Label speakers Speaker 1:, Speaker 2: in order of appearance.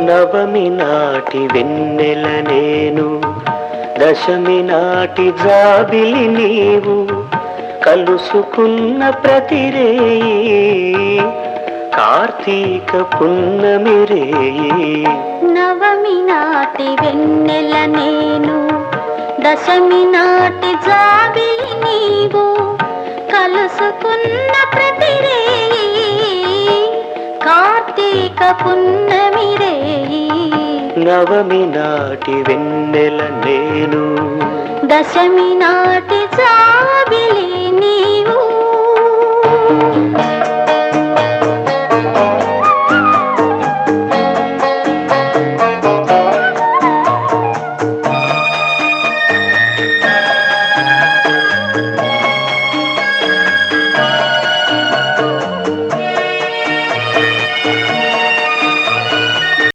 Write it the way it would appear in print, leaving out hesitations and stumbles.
Speaker 1: నవమి నాటి వెన్నెల నేను, దశమి నాటి జాబిలి నీవు, కలుసుకున్న ప్రతిరేయి కార్తీక పున్నమి రేయి.
Speaker 2: నవమి నాటి వెన్నెల నేను, దశమి నాటి జాబిలి నీవు, కలుసుకున్న ప్రతిరేయి కార్తీక పున్నమి రేయి.
Speaker 1: నవమి నాటి వెన్నెల నేను,
Speaker 2: దశమి నాటి జాబిలి